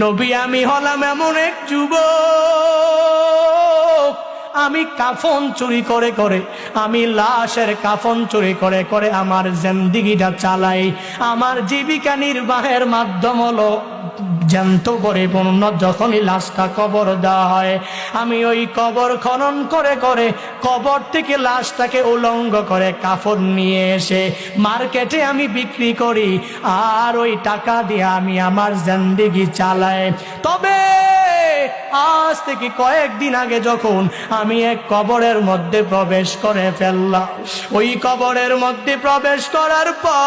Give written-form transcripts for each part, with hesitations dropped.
নবী আমি হলাম এমন এক যুবক, আমি কাফন চুরি করে করে, আমি লাশের কাফন চুরি করে করে আমার জিন্দেগিটা চালাই। আমার জীবিকা নির্বাহের মাধ্যম হলো জ্যান্ত পরিপূর্ণ যখনই লাশটা কবর দেওয়া হয়, আমি ওই কবর খনন করে করে কবর থেকে লাশটাকে উলঙ্গ করে কাফন নিয়ে এসে মার্কেটে আমি বিক্রি করি, আর ওই টাকা দিয়ে আমি আমার জিন্দেগি চালাই। তবে আজ থেকে কয়েকদিন আগে যখন আমি এক কবরের মধ্যে প্রবেশ করে ফেললাম, ওই কবরের মধ্যে প্রবেশ করার পর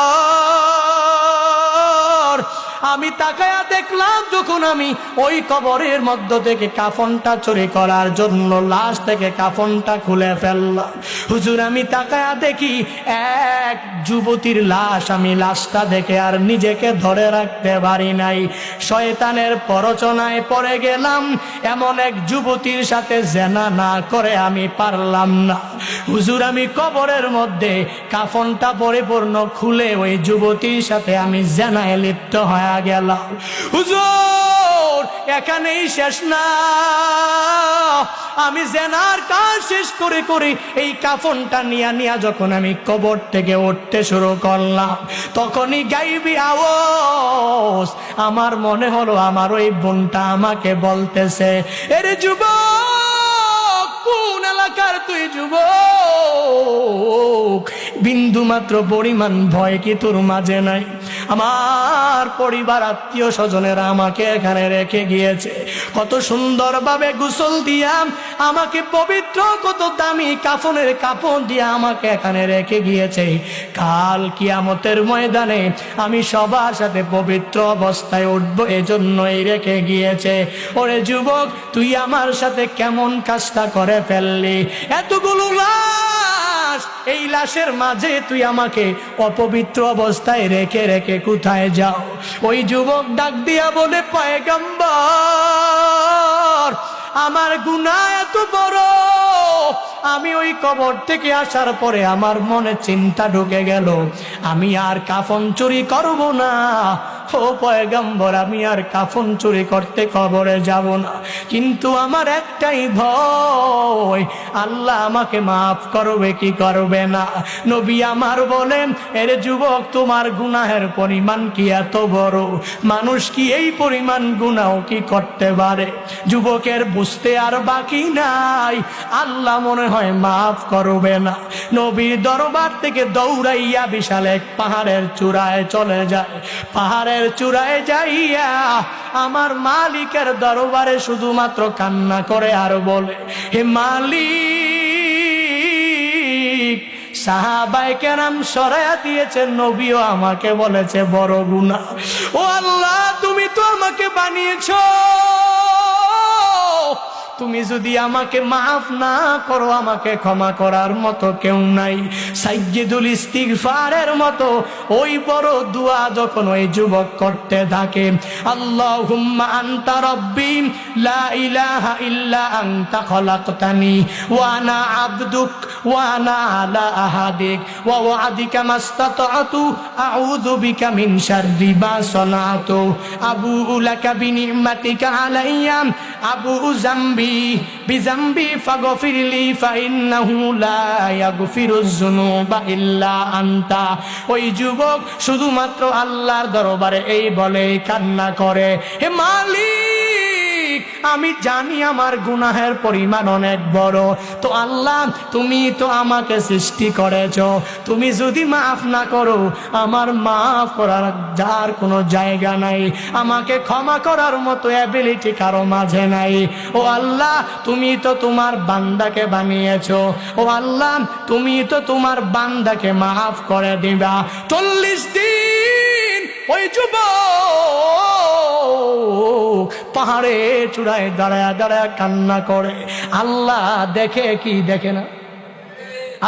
আমি তাকায়া দেখলাম, যখন আমি ওই কবরের মধ্য থেকে কাফনটা চুরি করার জন্য লাশ থেকে কাফনটা খুলে ফেললাম, হুজুর আমি তাকায়া দেখি এক যুবতীর লাশ। আমি লাশটা দেখে আর নিজেকে ধরে রাখতে পারি নাই, শয়তানের প্ররোচনায় পড়ে গেলাম। এমন এক যুবতীর সাথে জেনা না করে আমি পারলাম না। হুজুর আমি কবরের মধ্যে কাফনটা পরিপূর্ণ খুলে ওই যুবতীর সাথে আমি জেনায় লিপ্ত হয়ে গেলাম। হুজুর এখানেই শেষ না, আমি জেনার কাজ শেষ করে করে এই কাফনটা নিয়া যখন আমি কবর থেকে উঠতে শুরু করলাম, তখনই গাইবি আওয়াজ আমার মনে হলো আমার ওই বোনটা আমাকে বলতেছে, এরে যুবক, কোন এলাকার তুই যুবক? বিন্দু মাত্র পরিমাণ ভয় কি তোর মাঝে নাই? আমার পরিবার আত্মীয় স্বজনেরা আমাকে এখানে রেখে গিয়েছে, কত সুন্দরভাবে গোসল দিয়া আমাকে পবিত্র, কত দামি কাফনের কাপড় দিয়া আমাকে এখানে রেখে গিয়েছে। কাল কিয়ামতের ময়দানে আমি সবার সাথে পবিত্র অবস্থায় উঠবো, এজন্যই রেখে গিয়েছে। ওরে যুবক, তুই আমার সাথে কেমন কাজটা করে ফেললি? এতগুলো লাশ, এই লাশের মাঝে তুই আমাকে অপবিত্র অবস্থায় রেখে রেখে কোথায় যাও? ওই যুবক ডাক দিয়া বলে, পয়গম্বর আমার গুনাহ এত বড়, আমি ওই কবর থেকে আসার পরে আমার মনে চিন্তা ঢুকে গেল, আমি আর কাফন চুরি করব না। ও পয়গম্বর, আমি আর কাফন চুরি করতে কবরে যাব না, কিন্তু আমার একটাই ভয়, আল্লাহ আমাকে মাফ করবে কি করবে না? নবী আমার বলেন, এর যুবক, তোমার গুনাহের পরিমাণ কি এত বড়? মানুষ কি এই পরিমাণ গুনাহ কি করতে পারে? যুবকের বুঝতে আর বাকি নাই, আল্লাহ মনে হয় মাফ করবে না। নবীর দরবার থেকে দৌড়াইয়া বিশাল এক পাহাড়ের চূড়ায় চলে যায়। পাহাড়ের চূড়ায় যাইয়া আমার মালিকের দরবারে শুধুমাত্র কান্না করে আর বলে, হে মালিক, সাহাবায়ে কেরাম সরায়া দিয়েছেন, নবীও আমাকে বলেছে বড় গুনাহ। ও আল্লাহ, তুমি তো আমাকে বানিয়েছো, তুমি যদি আমাকে মাফ না করো, আমাকে ক্ষমা করার মতো কেউ নাই। সাইয়্যিদুল ইস্তিগফারের মতো ওই বড় দোয়া যখন ওই যুবক করতে থাকে, আল্লাহুম্মা আনতা রাব্বি লা ইলাহা ইল্লা আনতা খলাকতানি ওয়া আনা আবদুক ওয়া আনা আলা আহাদিক ওয়া ওয়াদিকা মাসতাতু আউযু বিকা মিন শাররি মা সানাতু আবুউ লাকা বিনি'মাতিকা আলাইয়া আবুউ যামবি বিযামবি ফাগফিরলি ফাইন্নাহু লা ইয়াগফিরুয যুনুবা ইল্লা আনতা। ওই যুবক শুধুমাত্র আল্লাহর দরবারে এই বলে কান্না করে, হে মালিক, আমি জানি আমার গুনাহের পরিমাণ অনেক বড়, তো আল্লাহ তুমি তো আমাকে সৃষ্টি করেছো, তুমি যদি মাফ না করো, আমার মাফ করার যার কোনো জায়গা নাই, আমাকে ক্ষমা করার মতো অ্যাবিলিটি কারো মাঝে নাই। ও আল্লাহ, তুমি তো তোমার বান্দাকে বানিয়েছো, ও আল্লাহ তুমি তো তোমার বান্দাকে মাফ করে দিবা। 40 দিন ওই যুবক পাহাড়ে চূড়ায় দাঁড়ায় দাঁড়ায় কান্না করে। আল্লাহ দেখে কি দেখে না?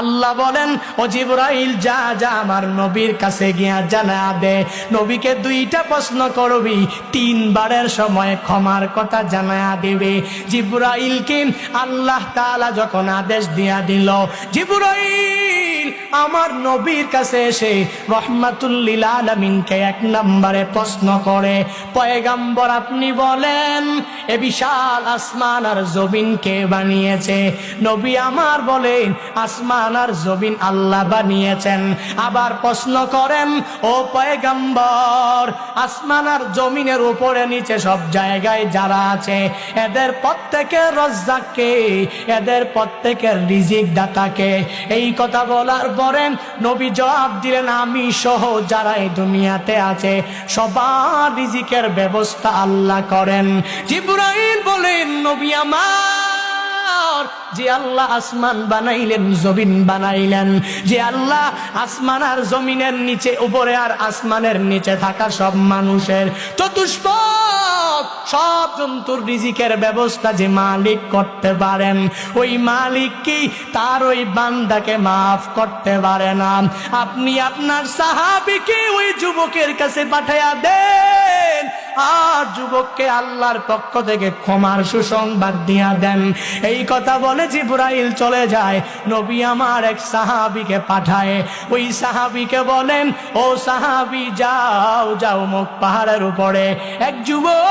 আল্লাহ বলেন, ও জিবরাইল, যা যা আমার নবীর কাছে গিয়া জানা দে, নবীকে 2টা প্রশ্ন করবি, 3 বারের সময় ক্ষমার কথা জানা দিবে। জিবরাইলকে আল্লাহ তাআলা যখন আদেশ দিয়া দিল, জিবরাইল আমার নবীর কাছে এসে রহমাতুল লিল আলামিনকে এক নম্বরে প্রশ্ন করে, পয়গম্বর আপনি বলেন এ বিশাল আসমান আর জমিন কে বানিয়েছে? নবী আমার বলেন আসমান আর জমিন আল্লাহ বানিয়েছেন। আবার প্রশ্ন করেন, ও পয়গম্বর আসমান আর জমিনের উপরে নিচে সব জায়গায় যারা আছে এদের প্রত্যেকের রজ্জাক কে? এদের প্রত্যেকের রিজিক দাতা কে? এই কথা বলার পরে নবী জবাব দিলেন, আমি সহ যারা এই দুনিয়াতে আছে সবার রিজিকের ব্যবস্থা আল্লাহ করেন। জিবরাইল বলেন, নবী আমার, যে আল্লাহ আসমান বানাইলেন জমিন বানাইলেন, যে আল্লাহ আসমান আর জমিনের নিচে উপরে আর আসমানের নিচে থাকা সব মানুষের চতুষ্পদ সব জন্তুর রিজিকের ব্যবস্থা যে মালিক করতে পারেন, ওই মালিক কি তার ওই বান্দাকে মাফ করতে পারে না? আপনি আপনার সাহাবীকে ওই যুবকের কাছে পাঠাইয়া দেন, আর যুবককে আল্লাহর পক্ষ থেকে ক্ষমার সুসংবাদ দিয়া দেন। এই কথা বলে জিবরাইল চলে যায়। নবী আমার এক সাহাবীকে পাঠায়, ওই সাহাবীকে বলেন, ও সাহাবী যাও যাও মুখ পাহাড়ের উপরে এক যুবক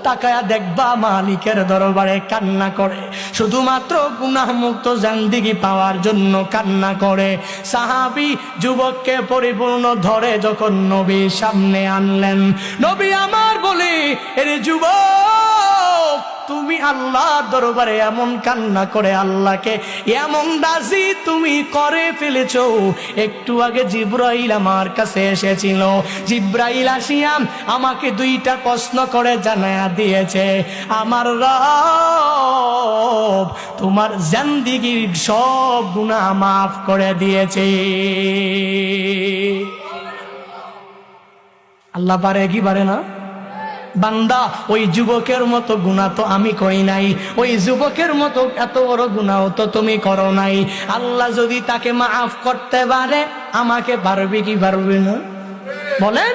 তাকায়া দেখবা মালিকের দরবারে কান্না করে, শুধুমাত্র গুনাহ মুক্ত জিন্দেগি পাওয়ার জন্য কান্না করে। সাহাবী যুবককে পরিপূর্ণ ধরে যখন নবীর সামনে আনলেন, নবী আমার বলে, এরে যুবক তুমি আল্লাহর দরবারে এমন কান্না করে আল্লাহকে এমন রাজি তুমি করে ফেলেছো। একটু আগে জিবরাইল আমার কাছে এসেছিল, জিবরাইল আসিয়া আমাকে দুইটা প্রশ্ন করে জানায়া দিয়েছে, আমার রব তোমার জিন্দেগীর সব গুনাহ মাফ করে দিয়েছে। আল্লাহ পারে কি পারে না? বান্দা ওই যুবকের মতো গুনাহ তো আমি করি নাই, ওই যুবকের মতো এত বড় গুনাহ তো তুমি করো নাই। আল্লাহ যদি তাকে মাফ করতে পারে আমাকে পারবে কি পারবে না? বলেন,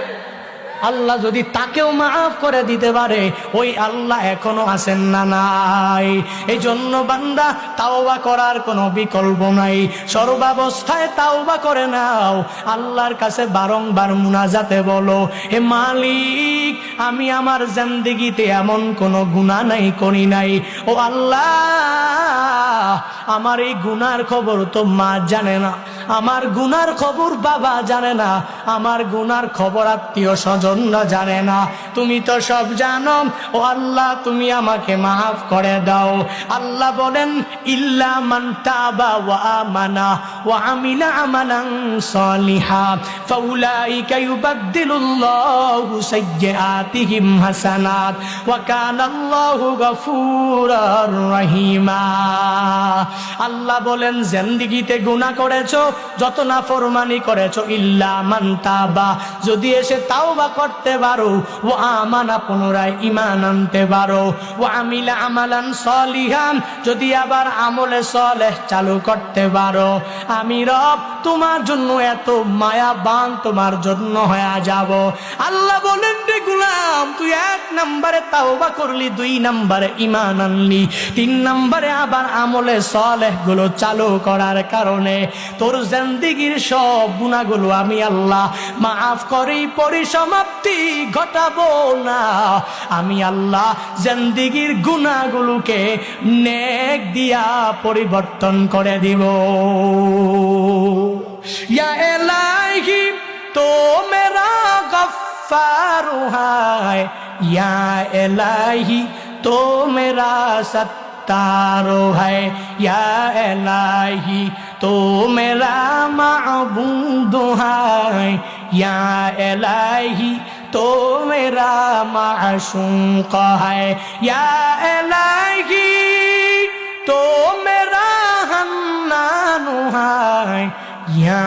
আল্লাহ যদি তাকেও মাফ করে দিতে পারে, ওই আল্লাহ এখনো আছেন না নাই? এই জন্য বান্দা তাওবা করার কোনো বিকল্প নাই, সর্বাবস্থায় তাওবা করে নাও। আল্লাহর কাছে বারংবার মুনাজাতে বলো, হে মালিক আমি আমার জিন্দেগিতে এমন কোনো গুনাহ নাই করি নাই, ও আল্লাহ আমার এই গুনার খবর তো মা জানে না, আমার গুনার খবর বাবা জানে না, আমার গুনার খবর আত্মীয় স্বজনরা জানে না, তুমি তো সব জানো। ও আল্লাহ তুমি আমাকে মাফ করে দাও। আল্লাহ বলেন, ইল্লা মান তাবা ওয়া আমানা ওয়া আমিলা আমালান সালিহা ফাউলাইকা ইউবাদদিলুল্লাহু সাইয়্যাতিহিম হাসানাত ওয়া কানাল্লাহু গফুরার রহিমা। আল্লাহ বলেন, জিন্দেগিতে গুনাহ করেছো, যত নাফরমানি করেছো, ইল্লা মান তাবা যদি এসে তাওবা করতে পারো, ও আমানা পুনরায় ঈমান আনতে পারো, ও আমিলা আমালান সালিহান যদি আবার আমলে সালেহ চালু করতে পারো, আমি রব তোমার জন্য এত মায়াবান তোমার জন্য হয়ে যাব। আল্লাহ বলেন, রে গোলাম তুই এক নম্বরে তাওবা করলি, দুই নম্বরে ঈমান আনলি, তিন নম্বরে আবার আমলে সালেহ গুলো চালু করার কারণে তোর জিন্দেগীর সব গুনাহগুলো আমি আল্লাহ মাফ করে পরিসমাপ্তি ঘটাবো না। আমি আল্লাহ জিন্দেগীর গুনাহগুলোকে নেক দিয়া পরিবর্তন করে দিব। ইয়া ইলাহি তো মেরা গফফারু হায়, ইয়া ইলাহি তো মেরা सत्तारो है, या इलाही तो मेरा माबूद है, या इलाही तो मेरा माशूक है, या इलाही तो मेरा हन्नान है, या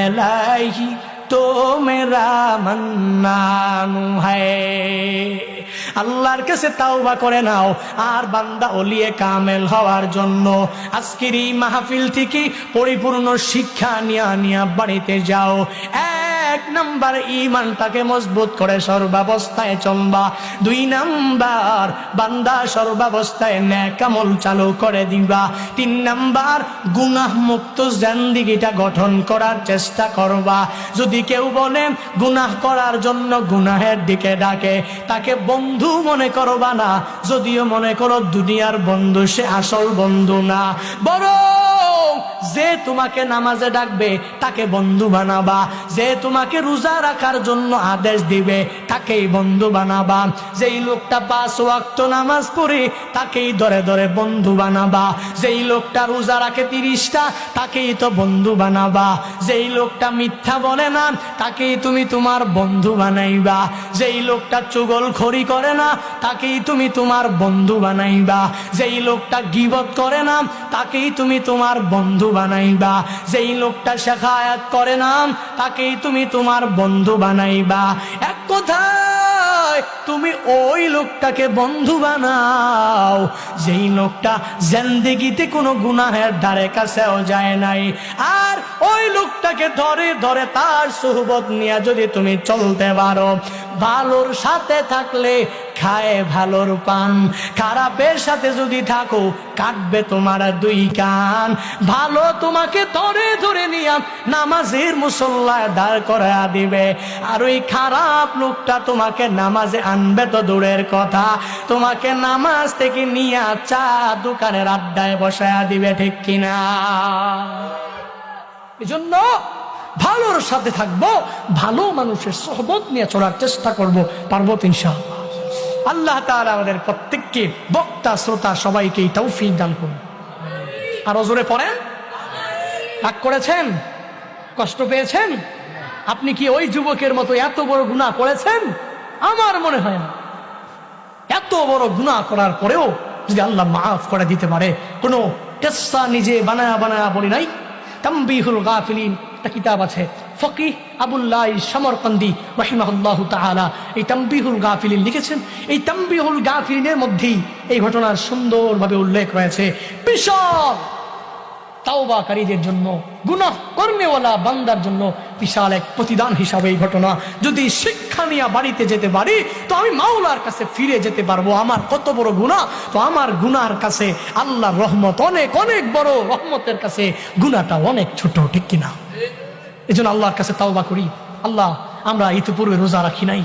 इलाही तो मेरा मन्नान है। আল্লাহর কাছে তাওবা করে নাও। আর বান্দা ওলিয়ে কামেল হওয়ার জন্য আজকের এই মাহফিল থেকে পরিপূর্ণ শিক্ষা নিয়া বাড়িতে যাও। এক নাম্বার ঈমানটাকে মজবুত করে সর্বাবস্থায় চলবা। 2 নাম্বার বান্দা সর্বাবস্থায় নেক আমল চালু করে দিবা। 3 নাম্বার গুনাহ মুক্ত জিন্দেগিটা গঠন করার চেষ্টা করবা। যদি কেউ বলে গুনাহ করার জন্য গুনাহের দিকে ডাকে, তাকে বন্ধু মনে করবা না। যদিও মনে করো দুনিয়ার বন্ধু, সে আসল বন্ধু না, বরং যে তোমাকে নামাজে ডাকবে তাকে বন্ধু বানাবা। যে তোমাকে রোজা রাখার জন্য আদেশ দিবে তাকেই বন্ধু বানাবা। যেই লোকটা 5 ওয়াক্ত নামাজ পড়ে তাকেই ধরে ধরে বন্ধু বানাবা। যেই লোকটা রোজা রাখে 30টা তাকেই তো বন্ধু বানাবা। যেই লোকটা মিথ্যা বলে না তাকেই তুমি তোমার বন্ধু বানাইবা। যেই লোকটা চুগলখড়ি করে না তাকেই তুমি তোমার বন্ধু বানাইবা। যেই লোকটা গীবত করে না তাকেই তুমি তোমার বন্ধু বানাইবা। যেই লোকটা শেখায়াত করে না তাকেই তুমি তোমার বন্ধু বানাইবা। এক কথায় তুমি ওই লোকটাকে বন্ধু বানাও যেই লোকটা জিন্দেগিতে কোনো গুনাহের ধারে কাছেও যায় নাই। আর ওই লোকটাকে ধরে ধরে তার সুহবত নিয়ে যদি তুমি চলতে পারো, ভালোর সাথে থাকলে খায় ভালোর পান, খারাপের সাথে যদি থাকো কাটবে তোমার 2 কান। ভালো তোমাকে ধরে ধরে নিয়ে নামাজের মুসল্লায় দাঁড় করায়া দিবে, আর ওই খারাপ লোকটা তোমাকে নামাজে আনবে তো দূরের কথা, তোমাকে নামাজ থেকে নিয়ে চা দোকানের আড্ডায় বসায়া দিবে, ঠিক কিনা? এজন্য ভালোর সাথে থাকবো, ভালো মানুষের সোহবত নিয়ে চলার চেষ্টা করব, পারবো ইনশাআল্লাহ। আল্লাহ তাআলা আমাদের প্রত্যেককে, বক্তা শ্রোতা সবাইকে তৌফিক দান করুন। আর জোরে পড়েন। রাগ করেছেন? কষ্ট পেয়েছেন? আপনি কি ওই যুবকের মতো এত বড় গুনাহ করেছেন? আমার মনে হয় না। এত বড় গুনাহ করার পরেও যদি আল্লাহ মাফ করে দিতে পারে, কোনো কিসসা নিজে বানায়া বানায়া বলি নাই। তামবিহুল গাফিলিন একটা কিতাব আছে, ফকিহ আবুল্লাহ সমরকন্দি রাহিমাহুল্লাহু তাআলা এই তামবিহুল গাফিলিন লিখেছেন। এই তামবিহুল গাফিলিনের মধ্যেই এই ঘটনার সুন্দরভাবে উল্লেখ রয়েছে। বিশাল তাওবাকারীদের জন্য, গুনাহ কর্মেওয়ালা বান্দার জন্য বিশাল এক প্রতিদান হিসাবে এই ঘটনা। যদি শিক্ষা নিয়ে বাড়িতে যেতে পারি তো আমি মাওলার কাছে ফিরে যেতে পারবো। আমার কত বড় গুনাহ, তো আমার গুনার কাছে আল্লাহর রহমত অনেক অনেক বড়, রহমতের কাছে গুনাহটা অনেক ছোট, ঠিক কিনা? এই জন্য আল্লাহর কাছে তাওবা করি। আল্লাহ, আমরা ইতিপূর্বে রোজা রাখি নাই।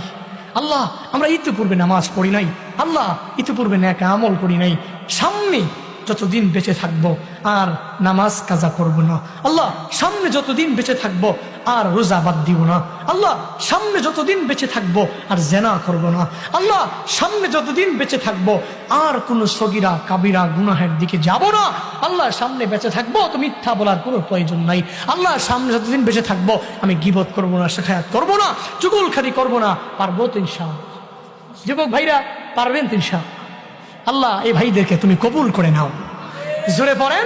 আল্লাহ, আমরা ইতিপূর্বে নামাজ পড়ি নাই। আল্লাহ, ইতিপূর্বে নেক আমল করি নাই। সামনে যতদিন বেঁচে থাকবো আর নামাজ কাজা করব না। আল্লাহ, সামনে যতদিন বেঁচে থাকবো আর রোজা বাদ দিব না। আল্লাহ, সামনে যতদিন বেঁচে থাকবো আর জেনা করব না। আল্লাহ, সামনে যতদিন বেঁচে থাকবো আর কোনো সগীরা কাবিরা গুনাহের দিকে যাব না। আল্লাহ, সামনে বেঁচে থাকবো তো মিথ্যা বলার কোনো প্রয়োজন নাই। আল্লাহ, সামনে যতদিন বেঁচে থাকবো আমি গীবত করব না, শেখায়াত করব না, চুগলখড়ি করব না। পারবো তো ইনশাআল্লাহ? যুবক ভাইরা, পারবেন তো ইনশাআল্লাহ? আল্লাহ এই ভাইদেরকে তুমি কবুল করে নাও। জোরে পড়েন।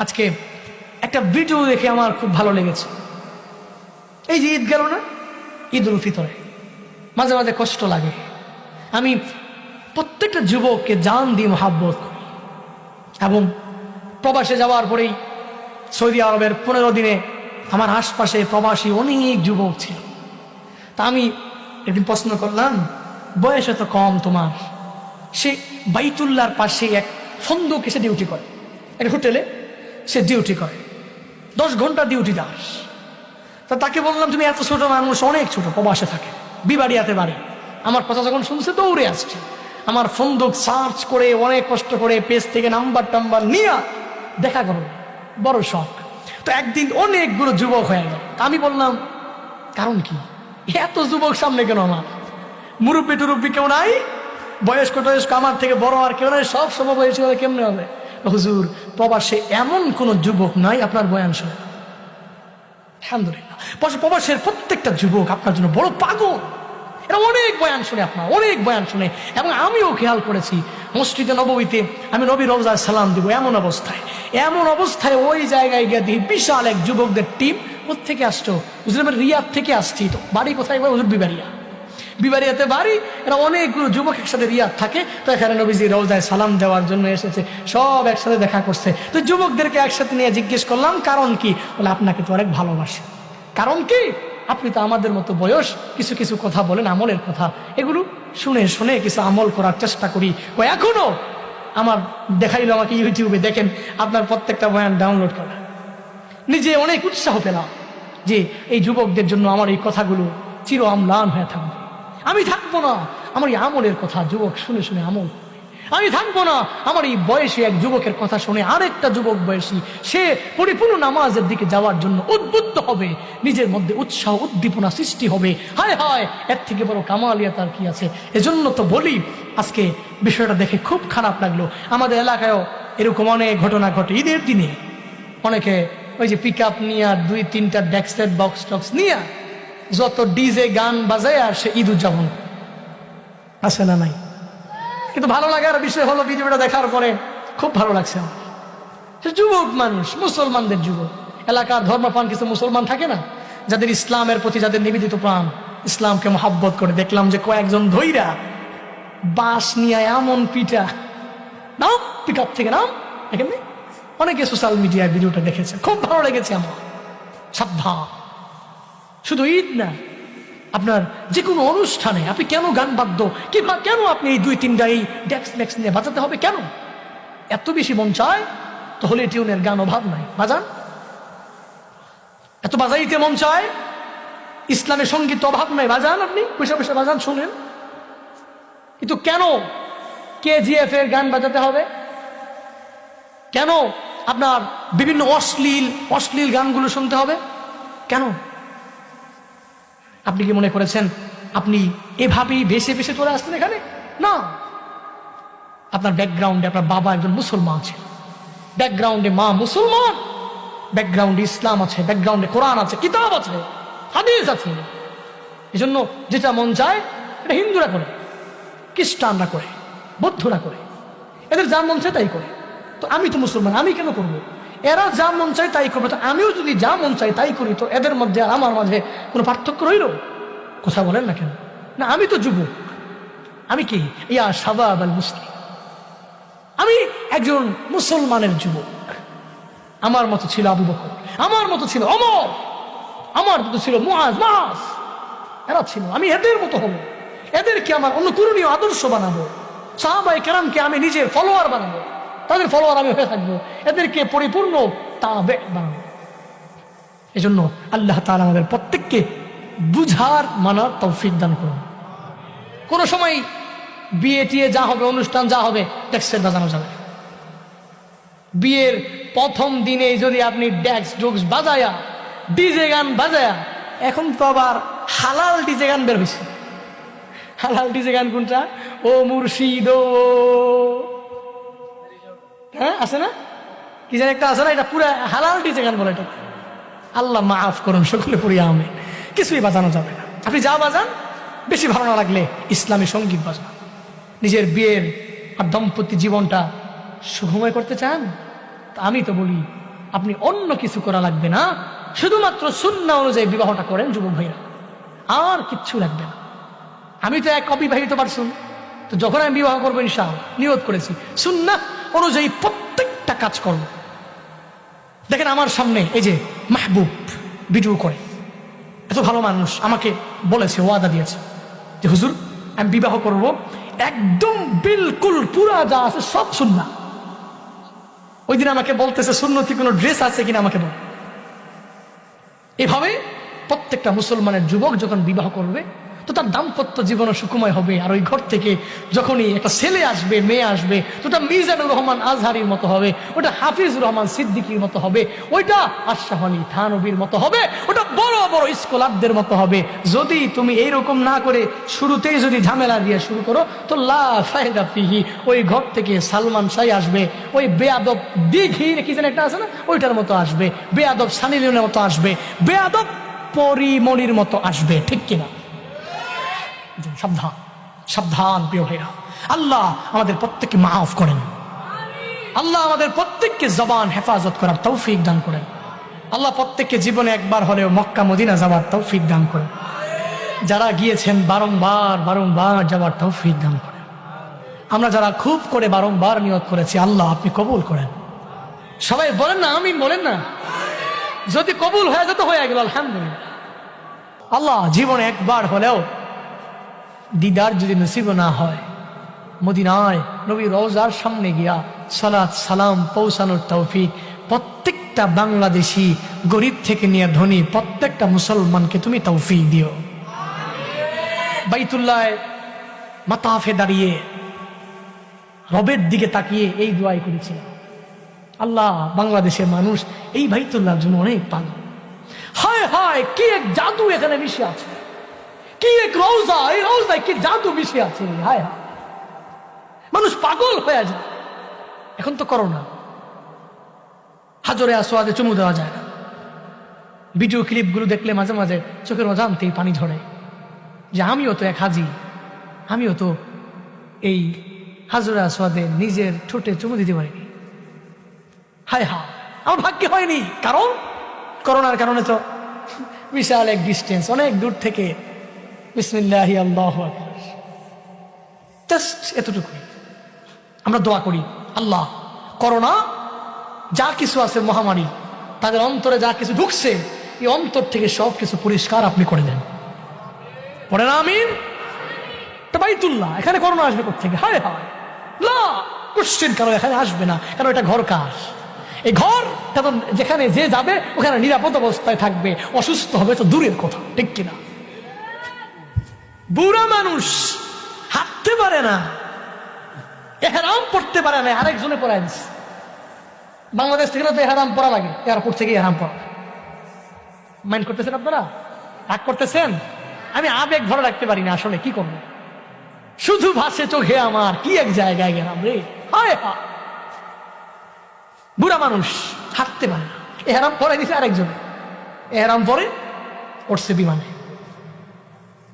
আজকে একটা ভিডিও দেখে আমার খুব ভালো লেগেছে। এই যে ঈদ গেল না, ঈদ উল ফিতরে মাঝে মাঝে কষ্ট লাগে। আমি প্রত্যেকটা যুবককে জান দিয়ে মহাব্বত করি, এবং প্রবাসে যাওয়ার পরেই সৌদি আরবের 15 দিনে আমার আশপাশে প্রবাসী অনেক যুবক ছিল। তা আমি একদিন প্রশ্ন করলাম, বয়স এত কম তোমার? সে বাইতুল্লাহর পাশে এক ফন্দকে সে ডিউটি করে, এক হোটেলে সে ডিউটি করে, 10 ঘন্টা ডিউটি দাস। তা তাকে বললাম, তুমি এত ছোট মানুষ, অনেক ছোট, প্রবাসে থাকে, বিবাড়িয়াতে বাড়ি। আমার কথা যখন শুনছে দৌড়ে আসছে, আমার ফন্দক সার্চ করে অনেক কষ্ট করে পেজ থেকে নাম্বার টাম্বার নিয়ে দেখা করো, বড় শখ। তো একদিন অনেকগুলো যুবক হয়ে গেল। আমি বললাম, কারণ কি এত যুবক সামনে কেন? আমার মুরব্বী টুরব্বী কেউ নাই, বয়স্ক টয়স্ক আমার থেকে বড় আর কেউ নাই, সব সমবয়সী হলে কেমনে হবে? হুজুর, প্রবাসে এমন কোন যুবক নাই আপনার বয়ান শুনে। আলহামদুলিল্লাহ, প্রবাসের প্রত্যেকটা যুবক আপনার জন্য বড় পাগল। এরা অনেক বয়ান শুনে, আপনার অনেক বয়ান শুনে। এবং আমিও খেয়াল করেছি, মসজিদে নববীতে আমি নবী রওজায় সালাম দিব, এমন অবস্থায় ওই জায়গায় গিয়ে দিই বিশাল এক যুবকদের টিম। কোথেকে আসছো? হুজুর, আমি রিয়াদ থেকে আসছি। তো বাড়ি কোথায়? হুজুর, বিবাড়িয়াতে বাড়ি। এরা অনেকগুলো যুবক একসাথে রিয়াদ থাকে। তো এখানে নবীজি রওজায় সালাম দেওয়ার জন্য এসেছে, সব একসাথে দেখা করছে। তো যুবকদেরকে একসাথে নিয়ে জিজ্ঞেস করলাম, কারণ কি? বলে, আপনাকে তো অনেক ভালোবাসে। কারণ কি? আপনি তো আমাদের মতো বয়স, কিছু কিছু কথা বলেন আমলের কথা, এগুলো শুনে শুনে কিছু আমল করার চেষ্টা করি। এখনো আমার দেখাইলো আমাকে ইউটিউবে, দেখেন আপনার প্রত্যেকটা বয়ান ডাউনলোড করা। নিজে অনেক উৎসাহ পেলাম যে এই যুবকদের জন্য আমার এই কথাগুলো চির আমলান হয়ে থাকবে। আমি থাকবো না আমার এই আমলের কথা যুবক শুনে শুনে আমল করবে। আমি থাকবো না আমার এই বয়সী এক যুবকের কথা শুনে আরেকটা যুবক বয়সী সে পরিপূর্ণ নামাজের দিকে যাওয়ার জন্য উদ্বুদ্ধ হবে, নিজের মধ্যে উৎসাহ উদ্দীপনা সৃষ্টি হবে। হায় হায়, এর থেকে বড় কামালিয়াত আর কি আছে। এজন্য তো বলি, আজকে বিষয়টা দেখে খুব খারাপ লাগলো। আমাদের এলাকায়ও এরকম অনেক ঘটনা ঘটে। ঈদের দিনে অনেকে ওই যে পিক আপ নিয়ে 2-3টা ডেক্সেট বক্স টক্স নিয়ে যত ডিজে গান বাজায় আর সে ঈদ উদযাপন আছে না নাই। কিন্তু ভালো লাগার বিষয় হলো ভিডিওটা দেখার পরে খুব ভালো লাগছে আমার। সে যুবক মানুষ, মুসলমানদের যুবক, এলাকার ধর্মপ্রাণ কিছু মুসলমান থাকে না, যাদের ইসলামের প্রতি যাদের নিবেদিত প্রাণ, ইসলামকে মহাব্বত করে। দেখলাম যে কয়েকজন ধৈরা বাঁশ নিয়ে এমন পিটা, নাম পিক আপ থেকে নাম, দেখেন অনেকে সোশ্যাল মিডিয়ায় ভিডিওটা দেখেছে, খুব ভালো লেগেছে আমার। সাবধান, শুধু ঈদ না, আপনার যে কোনো অনুষ্ঠানে আপনি কেন গান বাদ্য কিংবা কেন আপনি এই 2-3টা এই ডেক্স নিয়ে বাজাতে হবে কেন? এত বেশি মন চায় তো হলে টিউনের গান অভাব নাই, বাজান। এত বাজাইতে মন চায়, ইসলামের সঙ্গীত অভাব নাই, বাজান। আপনি পয়সা পয়সা বাজান, শুনেন। কিন্তু কেন KGF এর গান বাজাতে হবে? কেন আপনার বিভিন্ন অশ্লীল গানগুলো শুনতে হবে কেন? আপনি কি মনে করেছেন আপনি এভাবেই ভেসে ভেসে চলে আসতেন এখানে? না, আপনার ব্যাকগ্রাউন্ডে আপনার বাবা একজন মুসলমান আছে, ব্যাকগ্রাউন্ডে মা মুসলমান, ব্যাকগ্রাউন্ডে ইসলাম আছে, ব্যাকগ্রাউন্ডে কোরআন আছে, কিতাব আছে, হাদিস আছে। এজন্য যেটা মন চায় এটা হিন্দুরা করে, খ্রিস্টানরা করে, বৌদ্ধরা করে, এদের যা মন চায় তাই করে। তো আমি তো মুসলমান, আমি কেন করবো? এরা যা মন চায় তাই করবে, তো আমিও যদি যা মন চাই তাই করি, তো এদের মধ্যে আর আমার মাঝে কোনো পার্থক্য রইল? কথা বলেন না কেন? না, আমি তো যুবক, আমি কি ইয়া শাবাব আল মুসলিম, আমি একজন মুসলমানের যুবক। আমার মতো ছিল আবু বকর, আমার মতো ছিল ওমর, আমার মতো ছিল মুআজ, এরা ছিল। আমি এদের মতো হব, এদেরকে আমার অনুকরণীয় আদর্শ বানাবো, সাহাবায়ে কেরামকে আমি নিজের ফলোয়ার বানাবো, তাদের ফলোয়ার আমি হয়ে থাকবো, এদেরকে পরিপূর্ণ তাবে বানাবো। এজন্য আল্লাহ তাআলা আমাদের প্রত্যেককে বুঝার মানার তৌফিক দান করুন। কোনো সময় বিয়ে টিয়ে যা হবে, অনুষ্ঠান যা হবে, ডেক্সের বাজানো যাবে। বিয়ের প্রথম দিনে যদি আপনি ডেক্স বাজায়া, ডিজে গান বাজায়া, এখন তো আবার হালাল ডিজে গান বের হয়েছে। হালাল ডিজে গান কোনটা? ও মুর্শিদ, হ্যাঁ আছে না, কি যেন একটা আছে না, এটা পুরো হালাল ডিজে গান বলে। এটা আল্লাহ মাফ করুন, সকলে পড়িয়া আমি কিছুই বাজানো যাবে না। আপনি যা বাজান, বেশি ভালো না লাগলে ইসলামী সঙ্গীত বাজান। নিজের বিয়ের আর দাম্পত্য জীবনটা সুখময় করতে চান? তা আমি তো বলি আপনি অন্য কিছু করা লাগবে না, শুধুমাত্র সুন্নাহ অনুযায়ী বিবাহটা করেন যুবক ভাইরা, আর কিচ্ছু লাগবে না। আমি তো এক অবিবাহিত পারসন, তো যখন আমি বিবাহ করবো ইনশাআল্লাহ নিয়ত করেছি সুন্নাহ অনুযায়ী প্রত্যেকটা কাজ করব। দেখেন আমার সামনে এই যে মাহবুব ভিডিও করে, এত ভালো মানুষ, আমাকে বলেছে, ওয়াদা দিয়েছে যে হুজুর আমি বিবাহ করব, একদম বিলকুল পুরা যা আছে সব সুন্নাহ। ওই দিন আমাকে বলতেছে সুন্নতি কোনো ড্রেস আছে কিনা আমাকে বল। এভাবে প্রত্যেকটা মুসলমানের যুবক যখন বিবাহ করবে তো তার দাম্পত্য জীবনও সুখময় হবে। আর ওই ঘর থেকে যখনই একটা ছেলে আসবে, মেয়ে আসবে, তো ওটা মিজানুর রহমান আজহারির মতো হবে, ওটা হাফিজুর রহমান সিদ্দিকীর মতো হবে, ওইটা আশরাফ আলী থানভীর মতো হবে, ওটা বড় বড় স্কলারদের মতো হবে। যদি তুমি এইরকম না করে শুরুতেই যদি ঝামেলা দিয়ে শুরু করো, তো লা ফায়দা ফিহি, ওই ঘর থেকে সালমান শাহ আসবে, ওই বেয়াদব দিঘির কি যেন একটা আছে না, ওইটার মতো আসবে, বেয়াদব সানি লিওনের মতো আসবে, বেয়াদব পরিমণির মতো আসবে। ঠিক কিনা? সাবধান, সাবধান প্রিয় ভাইরা। আল্লাহ আমাদের প্রত্যেককে মাফ করেন, আল্লাহ আমাদের প্রত্যেককে জবান হেফাজত করার তৌফিক দান করেন, আল্লাহ প্রত্যেককে জীবনে একবার হলেও মক্কা মদিনা যাওয়ার তৌফিক দান করেন, যারা গিয়েছেন বারংবার যাওয়ার তৌফিক দান করেন। আমরা যারা খুব করে বারংবার নিয়ত করেছি, আল্লাহ আপনি কবুল করেন। সবাই বলেন না আমিন, বলেন না। যদি কবুল হয়ে যেত হয়ে গেল আলহামদুলিল্লাহ। আল্লাহ জীবনে একবার হলেও দিদার যদি নসিব না হয়, মদিনায় নবী রওজার সামনে গিয়া সালাত সালাম পৌঁছানোর তৌফিক প্রত্যেকটা বাংলাদেশি, গরিব থেকে নিয়ে ধনী, প্রত্যেকটা মুসলমানকে তুমি তৌফিক দিও। বাইতুল্লাহ মাতাফে দাঁড়িয়ে রবের দিকে তাকিয়ে এই দোয়াই করেছিলাম, আল্লাহ বাংলাদেশের মানুষ এই বাইতুল্লাহর জন্য অনেক পাগল। হায় হায়, কি এক জাদু এখানে মিশে আছে, কি এক রওজা, এই রওজায় কি জাদু মিশে আছে। হায় হায়, মানুষ পাগল হয়ে যায়। এখন তো করোনা, হাজরে আসওয়াদে চুমু দেওয়া যায় না। ভিডিও ক্লিপগুলো দেখলে মাঝে মাঝে চোখের অজান্তেই পানি ঝরে, যে আমিও তো এক হাজি, আমিও তো এই হাজরে আসওয়াদে নিজের ঠোঁটে চুমু দিতে পারিনি। হায় হায়, আমার ভাগ্যে হয়নি, কারণ করোনার কারণে তো বিশাল এক ডিস্টেন্স, অনেক দূর থেকে বিসমিল্লাহি আল্লাহু আকবার, জাস্ট এতটুকু আমরা দোয়া করি। আল্লাহ, করোনা যা কিছু আছে মহামারী, তাদের অন্তরে যা কিছু ঢুকছে, এই অন্তর থেকে সব কিছু পরিষ্কার আপনি করে দেন। পড়ে না আমিন। বাইতুল্লাহ, এখানে করোনা আসবে কোথেকে? হায় হায়, না কোশ্চেন কারো এখানে আসবে না, কারণ এটা ঘর কাজ। এই ঘর যেখানে যে যাবে ওখানে নিরাপদ অবস্থায় থাকবে, অসুস্থ হবে তো দূরের কথা, ঠিক কিনা? বুড়া মানুষ হাঁটতে পারে না, এহরাম পড়তে পারে না, আরেকজনে পড়ায় দিচ্ছে। বাংলাদেশ থেকে তো এহরাম পড়া লাগে, এয়ারপোর্ট থেকে এহরাম পড়া। মাইন্ড করতেছেন আপনারা? রাগ করতেছেন? আমি আবেগ ধরে রাখতে পারি না, আসলে কি করবো, শুধু ভাসে চোখে আমার, কি এক জায়গায় গেলাম রে। হায় হায়, বুড়া মানুষ হাঁটতে পারে না, এহরাম পরে দিছে আরেকজনে, এহরাম পরে উঠছে বিমানে।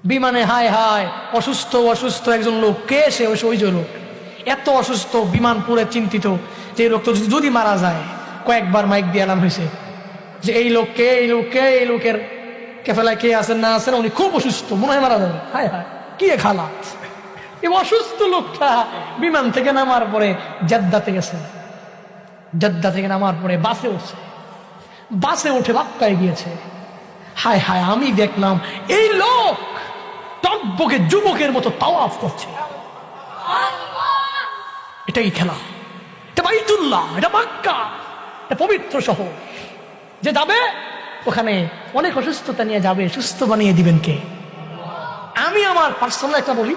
বিমানে হায় হায়, অসুস্থ অসুস্থ একজন লোক, কে সে? ওই যে লোক এত অসুস্থ, বিমান পুরে চিন্তিত যে এই লোক তো যদি মারা যায়। কয়েকবার মাইক দিয়ে এলাম হয়েছে যে এই লোককে, এই লোককে, এই লোকের কেফেলায় কে আছেন না আছেন, উনি খুব অসুস্থ, মনে হয় মারা যাবে। হায় হায়, কি এক হালাত। এই অসুস্থ লোকটা বিমান থেকে নামার পরে জেদ্দাতে গেছে, জেদ্দা থেকে নামার পরে বাসে উঠছে, বাসে উঠে বাক্কায় গিয়েছে। হায় হায়, আমি দেখলাম এই লোক টকবকে যুবকের মতো তাওয়াফ করছে। এটাই খেলা, এটা বাইতুল্লাহ, এটা মক্কা, এটা পবিত্র শহর। যে যাবে ওখানে অনেক অসুস্থতা নিয়ে যাবে, সুস্থ বানিয়ে দিবেন কে? আমি আমার পার্সোনাল একটা বলি,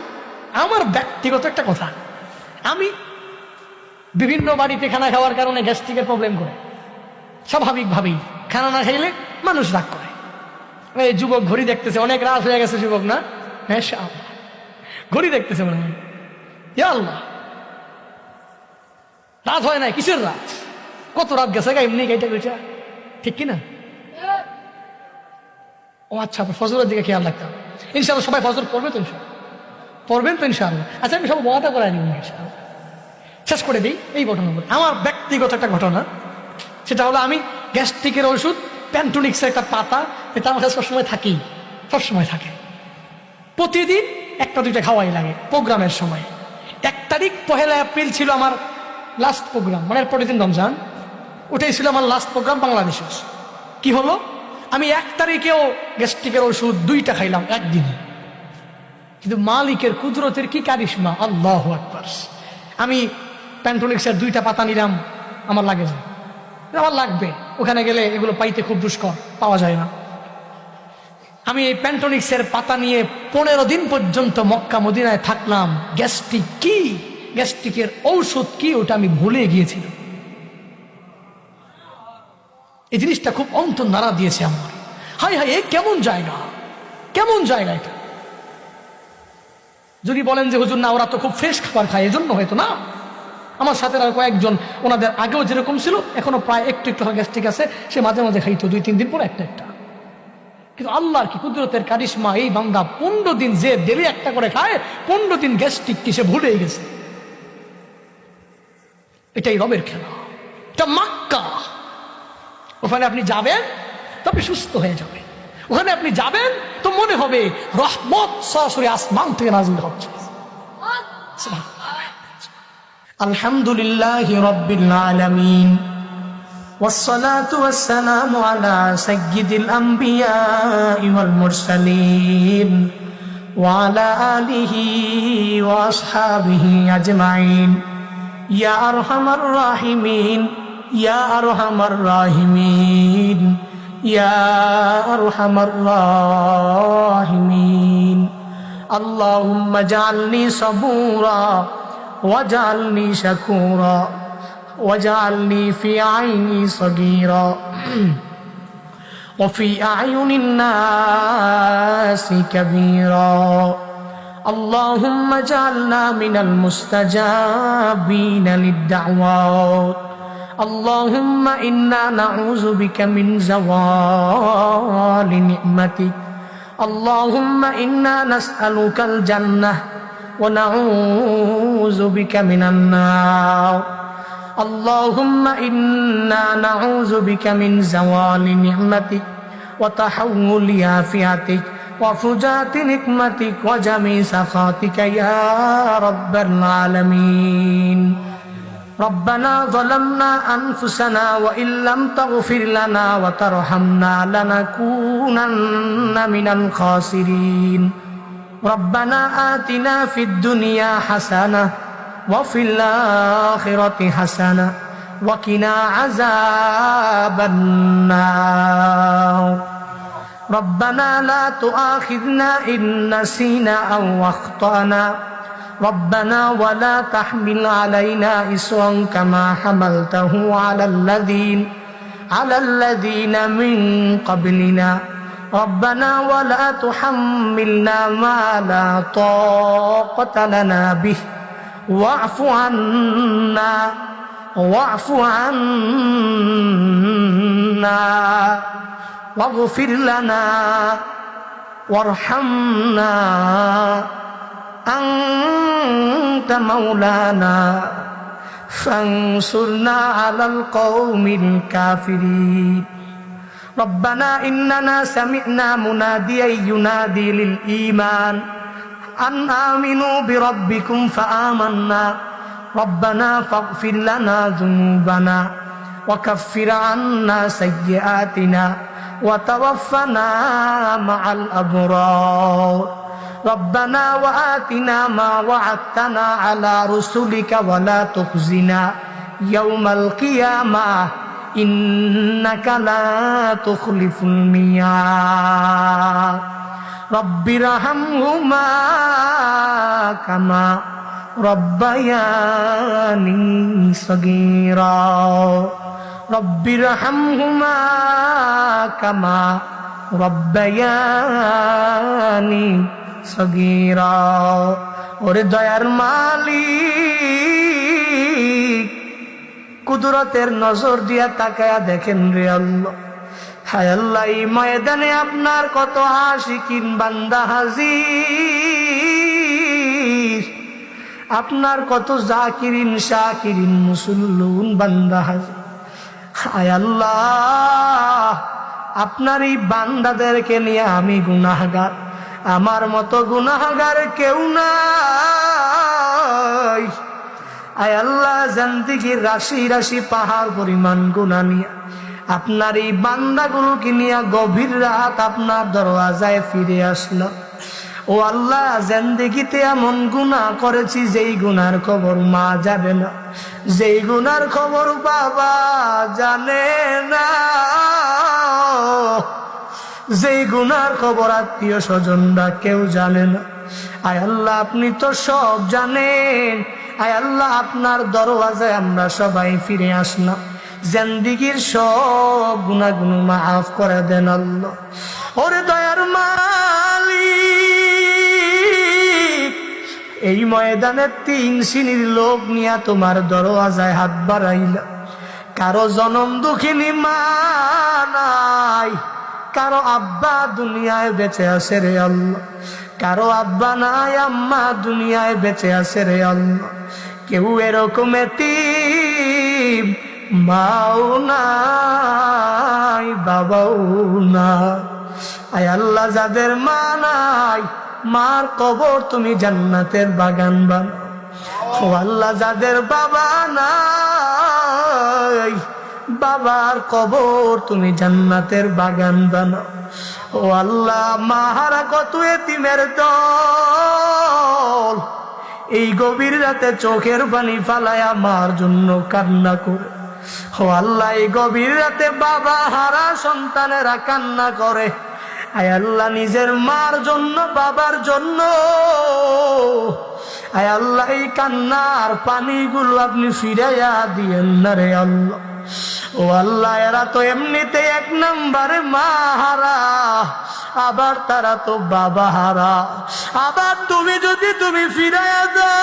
আমার ব্যক্তিগত একটা কথা, আমি বিভিন্ন বাড়িতে খানা খাওয়ার কারণে গ্যাস্ট্রিকের প্রবলেম করে, স্বাভাবিকভাবেই খানা না খাইলে মানুষ রাগ করে। এই যুবক ঘড়ি দেখতেছে, অনেক রাত হয়ে গেছে যুবক না? হ্যাঁ, ঘড়ি দেখতেছে মনে হয়, ইয়া আল্লাহ রাত হয় নাই, কিসের রাত, কত রাত গেছে গা, এমনি গাইটা গেছে, ঠিক কিনা? ও আচ্ছা, ফজরের দিকে খেয়াল রাখতে হবে। ইনশাআল্লাহ সবাই ফজর পড়বে তো, ইনশাআল্লাহ পড়বেন তো ইনশাআল্লাহ। আচ্ছা, আমি সব ওয়াদা করাই নিব, ইনশাআল্লাহ শেষ করে দিই এই ঘটনা। আমার ব্যক্তিগত একটা ঘটনা, সেটা হলো আমি গ্যাস্ট্রিকের ওষুধ প্যান্টোনিক্সের একটা পাতা, এটা আমার কাছে সবসময় থাকেই, সবসময় থাকে, প্রতিদিন একটা দুইটা খাওয়াই লাগে প্রোগ্রামের সময়। 1 তারিখ 1 এপ্রিল ছিল আমার লাস্ট প্রোগ্রাম, মানে পরের দিন রমজান, ওটাই ছিল আমার লাস্ট প্রোগ্রাম বাংলাদেশে। কি হলো, আমি 1 তারিখেও গ্যাস্ট্রিকের ওষুধ 2টা খাইলাম একদিনে। কিন্তু মালিকের কুদরতের কি কারিশমা, আল্লাহু আকবার। আমি প্যান্টোনিক্সের 2টা পাতা নিলাম, আমার লাগে না, আমার লাগবে, ওখানে গেলে এগুলো পাইতে খুব দুষ্কর, পাওয়া যায় না। আমি এই প্যান্টোনিক্সের পাতা নিয়ে 15 দিন পর্যন্ত মক্কা মদিনায় থাকলাম। গ্যাস্ট্রিক কি, গ্যাস্ট্রিকের ঔষধ কি, ওটা আমি ভুলে গিয়েছিলাম। এই জিনিসটা খুব অন্তর নাড়া দিয়েছে আমার। হাই হাই, এ কেমন জায়গা, কেমন জায়গা এটা। যদি বলেন যে হুজুর না, ওরা তো খুব ফ্রেশ খাবার খায়, এজন্য হয়তো না। আমার সাথে আর কয়েকজন, ওনাদের আগেও যেরকম ছিল, এখনো প্রায় একটু একটু গ্যাস্ট্রিক আছে, সে মাঝে মাঝে খাইতো 2-3 দিন পর একটা একটা। কিন্তু আল্লাহর কি কুদরতের কারিশমা, এই বান্দা 15 দিন যে ডেলি একটা করে খায়, 15 দিন গ্যাস্ট্রিক কি সে ভুলেই গেছে। এটাই রবের খেলা, এটা মক্কা। ওখানে আপনি যাবেন তো আপনি সুস্থ হয়ে যাবেন, ওখানে আপনি যাবেন তো মনে হবে রহমত সরাসরি আসমান থেকে নাযিল হচ্ছে। আলহামদুলিল্লাহি রাব্বিল আলামিন والصلاة والسلام على سيد الأنبياء والمرسلين وعلى آله وأصحابه أجمعين يا أرحم الراحمين يا أرحم الراحمين يا أرحم الراحمين اللهم اجعلني صبورا واجعلني شكورا واجعلني في عيني صغيرا وفي أعين الناس كبيرا اللهم اجعلنا من المستجابين للدعوات اللهم إنا نعوذ بك من زوال نعمتك اللهم إنا نسألك الجنة ونعوذ بك من النار اللهم إنا نعوذ بك من زوال نعمتك وتحول عافيتك وفجاءة نقمتك وجميع سخطك يا رب العالمين ربنا ظلمنا أنفسنا وإن لم تغفر لنا وترحمنا لنكونن من الخاسرين ربنا آتنا في الدنيا حسنة وفي الآخرة حسنة وقنا عذاب النار ربنا لا تؤاخذنا إن نسينا أو أخطأنا ربنا ولا تحمل علينا إصرا كما حملته على الذين من قبلنا ربنا ولا تحملنا ما لا طاقة لنا به واعف عنا واغفر لنا وارحمنا أنت مولانا فانصرنا على القوم الكافرين ربنا إننا سمعنا مناديا ينادي للإيمان أن آمنوا بربكم فآمنا ربنا فاغفر لنا ذنوبنا وكفر عنا سيئاتنا وتوفنا مع الأبرار ربنا وآتنا ما وعدتنا على رسلك ولا تخزنا يوم القيامة إنك لا تخلف الميعاد رب ارحمهما كما ربياني صغيرا رب ارحمهما كما ربياني صغيرا ওরে দয়ার মালিক কুদরতের নজর দিয়া তাকায়া দেখেন রে আল্লাহ হায় আল্লাহ এই ময়দানে আপনার কত আশিকিন বান্দা হাজির আপনার কত জাকিরিন শাকিরিন মুসল্লুন বান্দা হাজির হায় আল্লাহ আপনার এই বান্দাদেরকে নিয়ে আমি গুনাহগার আমার মতো গুনাহগার কেউ নাই আয় আল্লাহ জিন্দেগির রাশি রাশি পাহাড় পরিমাণ গুনাহ নিয়ে আপনার এই বান্দাগুলোকে নিয়ে গভীর রাত আপনার দরওয়াজায় ফিরে আসলো ও আল্লাহ জিন্দেগিতে এমন গুনাহ করেছি যেই গুনার খবর মা যাবে না যেই গুনার খবর বাবা জানে না যেই গুনার খবর আত্মীয় স্বজনরা কেউ জানে না আয় আল্লাহ আপনি তো সব জানেন আয় আল্লাহ আপনার দরওয়াজায় আমরা সবাই ফিরে আসলাম জিন্দেগির সব গুনাহগুলো মাফ করে দেন আল্লাহ ওরে দয়ার মালিক এই ময়দানে 3 শ্রেণীর লোক নিয়ে তোমার দরওয়াজায় হাত বাড়াইলা কারো জনম দুঃখিনী মা নাই কারো আব্বা দুনিয়ায় বেঁচে আছে রে আল্লাহ কারো আব্বা নাই আম্মা দুনিয়ায় বেঁচে আছে রে আল্লাহ কেউ এরকম এতিম মাও নাই বাবাও না আয় আল্লাহ যাদের মা নাই মার কবর তুমি জান্নাতের বাগান বানাও ও আল্লাহ যাদের বাবা নাই বাবার কবর তুমি জান্নাতের বাগান বানাও। ও আল্লাহ, মাহারা কত এতিমের দল এই গভীর রাতে চোখের পানি ফালায়া মার জন্য কান্না করে। ও আল্লাহ, এই গভীর রাতে বাবা হারা সন্তানেরা কান্না করে। আয় আল্লাহ, নিজের মার জন্য, বাবার জন্য, আয় আল্লাহ, এই কান্নার পানিগুলো আপনি ফিরাইয়া দিয়েন না রে আল্লাহ। ও আল্লাহ, এরা তো এমনিতে এক নম্বরে মা হারা, আবার তারা তো বাবা হারা। আবার তুমি যদি ফিরাইয়া দাও,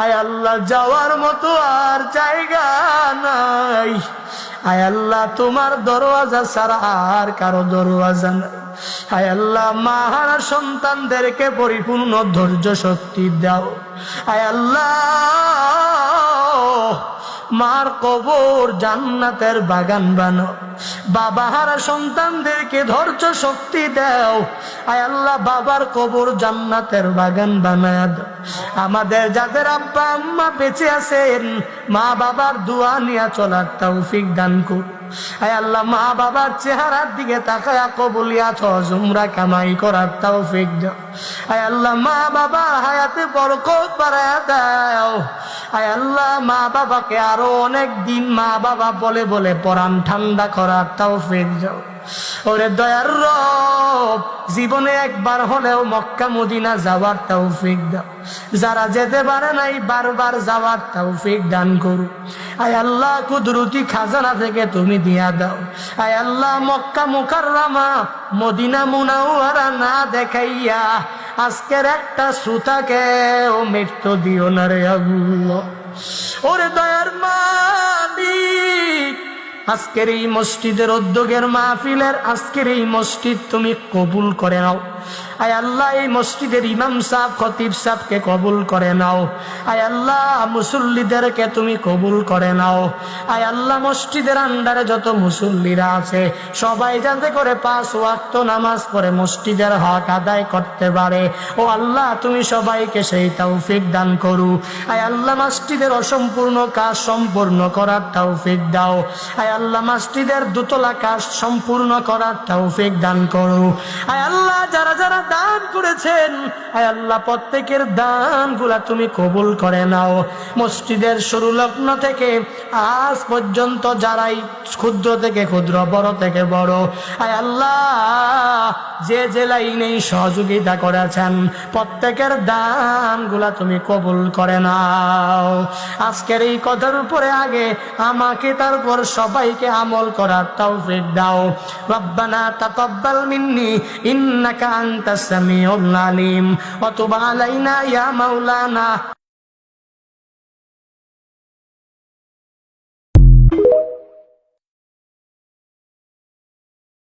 আয় আল্লাহ, যাওয়ার মতো আর জায়গা নাই। আয় আল্লাহ, তোমার দরওয়াজা ছাড়া আর কারো দরওয়াজা নাই। আয় আল্লাহ, মাহারা সন্তানদেরকে পরিপূর্ণ ধৈর্য শক্তি দাও। আয় আল্লাহ, মার কবর জান্নাতের বাগান বানাও। বাবাহারা সন্তানদেরকে ধৈর্য শক্তি দাও। আয় আল্লাহ, বাবার কবর জান্নাতের বাগান বানায় দাও। আমাদের যাদের আব্বা আম্মা বেঁচে আছেন, মা বাবার দোয়া নিয়ে চলার তৌফিক দান করুন। আয় আল্লাহ, মা বাবার চেহারার দিকে তাকায়া কবুলিয়াত হজ উমরা কামাই করার তৌফিক দাও। আয় আল্লাহ, মা বাবার হায়াতে বরকত বাড়ায়া দাও। আয় আল্লাহ, মা বাবাকে আরো অনেক দিন মা বাবা বলে বলে পরাণ ঠান্ডা করার তৌফিক দাও। ওরে দয়ার রব, জীবনে একবার হলেও মক্কা মদিনা যাওয়ার তৌফিক দাও। যারা যেতে পারে নাই, বারবার যাওয়ার তৌফিক দান করু। আয় আল্লাহ, কুদরতি খাজানা থেকে তুমি দিয়া দাও। আয় আল্লাহ, মক্কা মুকাররমা মদিনা মুনাওয়ারা না দেখাইয়া আজকের একটা শ্রোতাকে ও মৃত্যু দিও না রে আল্লাহ। ওরে দয়ার মালিক, আজকের এই মসজিদের উদ্যোগের মাহফিলের আজকের এই মসজিদ তুমি কবুল করে নাও। আয় আল্লাহ, এই মসজিদের ইমাম সাহেব, খতিব সাহেবকে কবুল করে নাও। আয় আল্লাহ, মুসল্লিদেরকে তুমি কবুল করে নাও। আয় আল্লাহ, মসজিদের আন্ডারে যত মুসল্লিরা আছে সবাই যাতে করে 5 ওয়াক্ত নামাজ পড়ে মসজিদের হক আদায় করতে পারে। ও আল্লাহ, তুমি সবাইকে সেই তৌফিক দান করু। আয় আল্লাহ, মসজিদের অসম্পূর্ণ কাজ সম্পূর্ণ করার তৌফিক দাও। আয় আল্লাহ, মসজিদের দোতলা কাজ সম্পূর্ণ করার তৌফিক দান করু। আয় আল্লাহ, যারা যারা দান করেছেন, আয় আল্লাহ, প্রত্যেকের দানগুলা তুমি কবুল করে নাও। মসজিদের শুরু লগ্ন থেকে আজ পর্যন্ত যারাই ক্ষুদ্র থেকে ক্ষুদ্র, বড় থেকে বড়, আয় আল্লাহ, যে যে লাইনেই সহযোগিতা করেছেন প্রত্যেকের দানগুলা তুমি কবুল করে নাও। আজকের এই কথার উপরে আগে আমাকে, তারপর সবাইকে আমল করার তৌফিক দাও। রব্বানা তাকাব্বাল মিন্নি ইন্নাকা আনতাস সামিউল আলিম ওয়া তুব আলাইনা ইয়া মাওলানা।